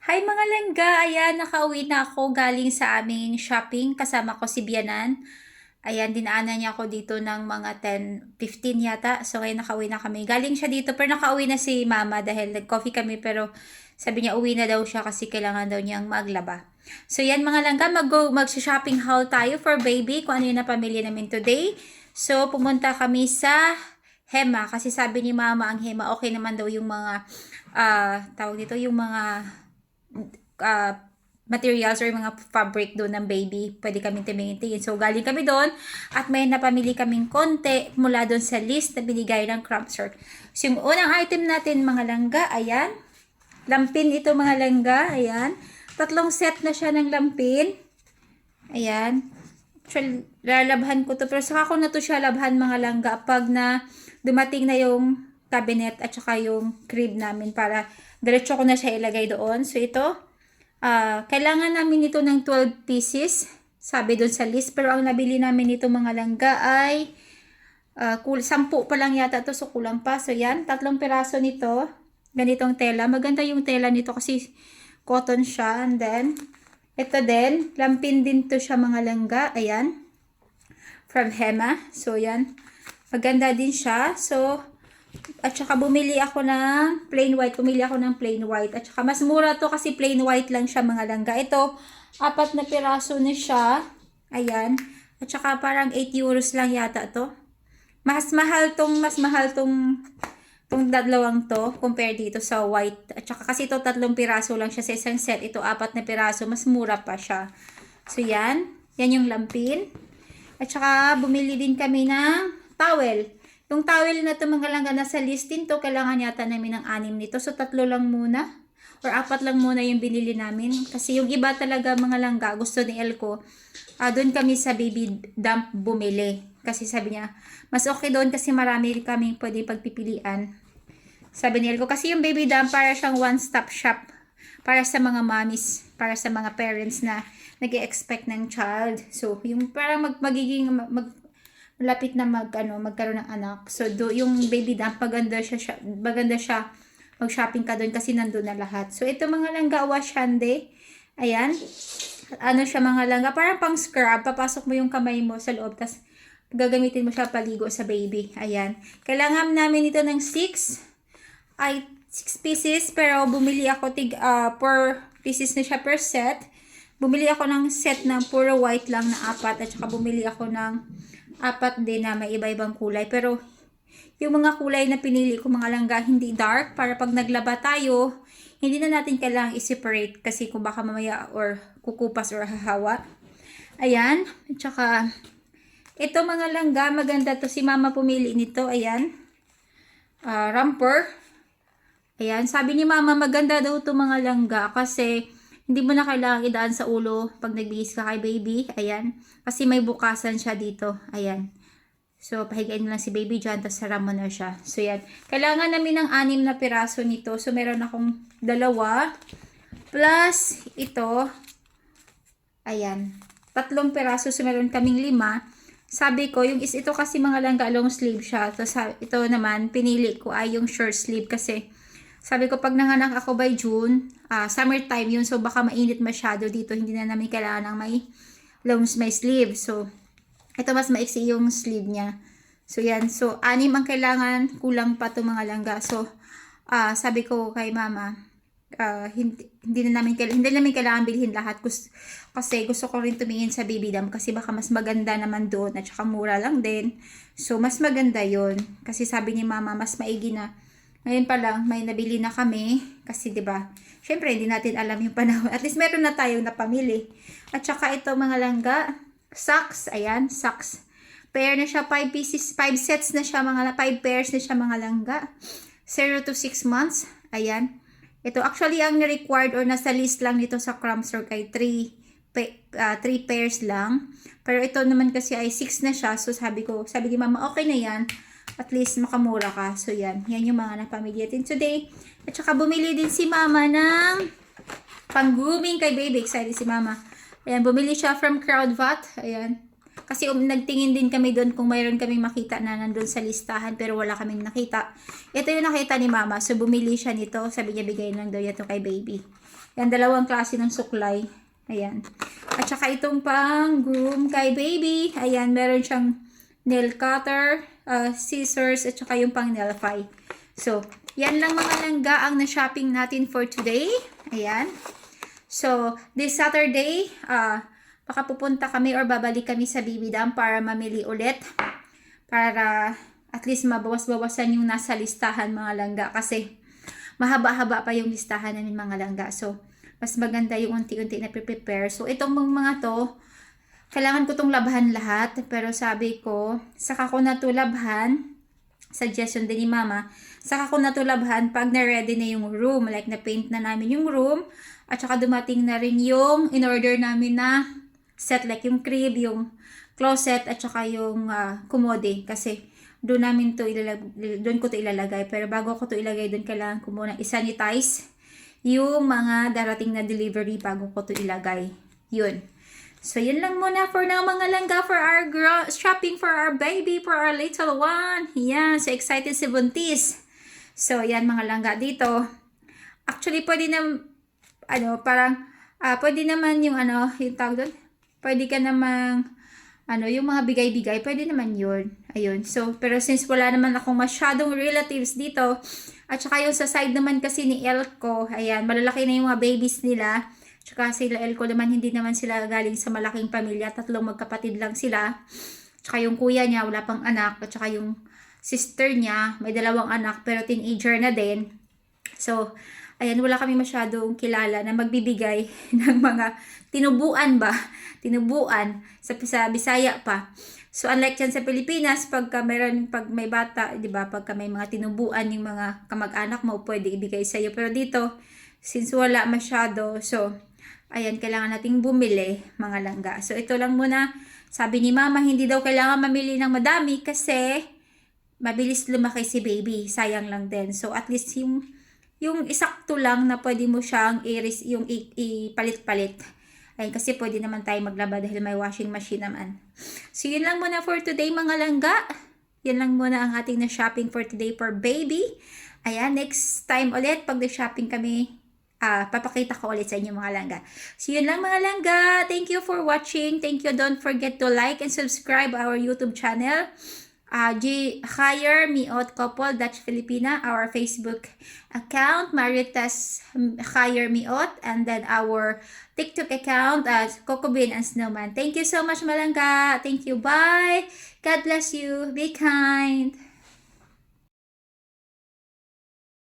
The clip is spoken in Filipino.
Hi mga langga! Ayan, nakauwi na ako galing sa aming shopping. Kasama ko si Bianan. Ayan, dinaanan niya ako dito ng mga 10:15 yata. So, ngayon nakauwi na kami. Galing siya dito, pero nakauwi na si mama dahil nag-coffee kami. Pero sabi niya, uwi na daw siya kasi kailangan daw niyang maglaba. So, yan mga langga, mag-shopping haul tayo for baby. Kung ano yung napamili namin today. So, pumunta kami sa Hema. Kasi sabi ni mama, ang Hema, okay naman daw yung mga, tawag dito, yung mga uh, materials or mga fabric doon ng baby. Pwede kami tingin. So, galing kami doon at may napamili kaming konti mula doon sa list na binigay ng Crumpsort. So, yung unang item natin mga langga, ayan. Lampin ito mga langga, ayan. 3 set na siya ng lampin. Ayan. Actually, lalabhan ko to pero saka ko na to siya labhan mga langga pag na dumating na yung cabinet at saka yung crib namin para diretso ko na siya ilagay doon. So, ito. Kailangan namin ito ng 12 pieces, sabi doon sa list. Pero ang nabili namin ito mga langga ay 10 pa lang yata to, so kulang pa. So yan, 3 piraso nito. Ganitong tela. Maganda yung tela nito kasi cotton siya. And then, ito din, lampin din to siya mga langga. Ayan. From Hema. So yan. Maganda din siya. So, at saka bumili ako ng plain white. Pumili ako ng plain white. At saka mas mura to kasi plain white lang siya mga langga. Ito, 4 na piraso na siya. Ayan. At saka parang 8 euros lang yata to. Mas mahal tong dalawang to compare dito sa white. At saka kasi ito 3 piraso lang siya sa isang set. Ito 4 na piraso. Mas mura pa siya. So yan. Yan yung lampin. At saka bumili din kami ng towel. Yung towel na ito mga langga nasa listin to, kailangan yata namin ng 6 nito. So, 3 lang muna. Or 4 lang muna yung binili namin. Kasi yung iba talaga mga langga, gusto ni Elko, doon kami sa baby dump bumili. Kasi sabi niya, mas okay doon kasi marami kaming pwede pagpipilian. Sabi ni Elko, kasi yung baby dump para siyang one-stop shop. Para sa mga mommies, para sa mga parents na nag-expect ng child. So, yung parang malapit na magkaroon ng anak. So, yung baby dump, maganda siya mag-shopping ka doon kasi nandun na lahat. So, ito mga langga, washande. Ayan. Ano siya mga langga, parang pang scrub. Papasok mo yung kamay mo sa loob, tapos gagamitin mo siya paligo sa baby. Ayan. Kailangan namin ito ng 6 pieces, pero bumili ako per pieces na siya per set. Bumili ako ng set na puro white lang na 4 at saka bumili ako ng 4 din na may iba-ibang kulay. Pero yung mga kulay na pinili ko mga langga, hindi dark. Para pag naglaba tayo, hindi na natin kailangang i-separate. Kasi kung baka mamaya or kukupas or hahawa. Ayan. At saka, ito mga langga, maganda to. Si mama pumili nito. Ayan. Romper. Ayan. Sabi ni mama, maganda daw to mga langga. Kasi hindi mo na kailangang idaan sa ulo pag nagbihis ka kay baby. Ayan. Kasi may bukasan siya dito. Ayan. So, pahigain mo lang si baby dyan. Tapos sara mo na siya. So, yan. Kailangan namin ng 6 na piraso nito. So, meron akong 2. Plus, ito. Ayan. 3 piraso. So, meron kaming 5. Sabi ko, ito kasi mga langga long sleeve siya. Tapos, ito naman, pinili ko ay yung short sleeve kasi sabi ko, pag nanganak ako by June, summertime yun, so baka mainit masyado dito. Hindi na namin kailangan ng may sleeve. So, ito mas maiksi yung sleeve niya. So, yan. So, 6 ang kailangan. Kulang pa itong mga langga. So, sabi ko kay mama, hindi namin kailangan bilhin lahat. Kasi gusto ko rin tumingin sa baby dump kasi baka mas maganda naman doon at saka mura lang din. So, mas maganda yon. Kasi sabi ni mama, mas maigi na. Ngayon pa lang, may nabili na kami. Kasi, di ba syempre, hindi natin alam yung panahon. At least, meron na tayong napamili. At saka, ito mga langga. Socks. Ayan, socks. Pair na siya, 5 pieces, 5 sets na siya, 5 pairs na siya mga langga. 0 to 6 months. Ayan. Ito, actually, ang required or nasa list lang nito sa Crumpsort ay 3 pairs lang. Pero ito naman kasi ay 6 na siya. So, sabi ni mama, okay na yan. At least makamura ka. So, yan. Yan yung mga napamili natin today. At saka bumili din si mama ng pang-grooming kay baby. Excited si mama. Ayan, bumili siya from Crowdvat. Ayan. Kasi nagtingin din kami doon kung mayroon kaming makita na nandun sa listahan pero wala kaming nakita. Ito yung nakita ni mama. So bumili siya nito. Sabi niya bigay lang daw ito kay baby. Yan, dalawang klase ng suklay. Ayan. At saka itong pang groom kay baby. Ayan, meron siyang nail cutter, scissors, at saka yung pang nail file. So, yan lang mga langga ang na-shopping natin for today. Ayan. So, this Saturday, baka pupunta kami or babalik kami sa BB Dam para mamili ulit. Para at least mabawas-bawasan yung nasa listahan mga langga. Kasi mahaba-haba pa yung listahan namin mga langga. So, mas maganda yung unti-unti na prepare. So, itong mga to, kailangan ko itong labhan lahat. Pero sabi ko, saka ko na ito labhan. Suggestion din ni mama. Saka ko na ito labhan pag na-ready na yung room. Like, na-paint na namin yung room. At saka dumating na rin yung in-order namin na set, like yung crib, yung closet, at saka yung komode. Kasi doon namin to doon ko to ilalagay. Pero bago ko to ilagay doon, kailangan ko muna isanitize yung mga darating na delivery bago ko to ilagay. Yun. So, yun lang muna for now mga langga for our shopping for our baby, for our little one. Yan. So, excited si Buntis. So, yan mga langga dito. Actually, pwede na pwede naman yung yung tawag doon. Pwede ka namang, yung mga bigay-bigay, pwede naman yun. Ayun. So, pero since wala naman akong masyadong relatives dito, at saka yung sa side naman kasi ni Elko, ayan, malalaki na yung mga babies nila. Tsaka sila Elko naman, hindi naman sila galing sa malaking pamilya. 3 magkapatid lang sila. Tsaka yung kuya niya, wala pang anak. At saka yung sister niya, may 2 anak, pero teenager na din. So, ayan, wala kami masyadong kilala na magbibigay ng mga tinubuan ba? Tinubuan sa Bisaya pa. So, unlike dyan sa Pilipinas, pag may bata, di ba, pagka may mga tinubuan yung mga kamag-anak mo, pwede ibigay sa'yo. Pero dito, since wala masyado, so, ayan, kailangan nating bumili, mga langga. So, ito lang muna. Sabi ni mama, hindi daw kailangan mamili ng madami kasi mabilis lumaki si baby. Sayang lang din. So, at least yung isakto lang na pwede mo siyang ipalit-palit. Ayun, kasi pwede naman tayo maglaba dahil may washing machine naman. So, yun lang muna for today mga langga. Yan lang muna ang ating na shopping for today for baby. Ayan, next time ulit pag na-shopping kami, papakita ko ulit sa inyo mga langga. So, yun lang mga langga. Thank you for watching. Thank you. Don't forget to like and subscribe our YouTube channel. Hire Miot Couple Dutch Filipina, our Facebook account, Maritas Hire Miot, and then our TikTok account as Coco Bean and Snowman. Thank you so much, Malangga. Thank you. Bye. God bless you. Be kind.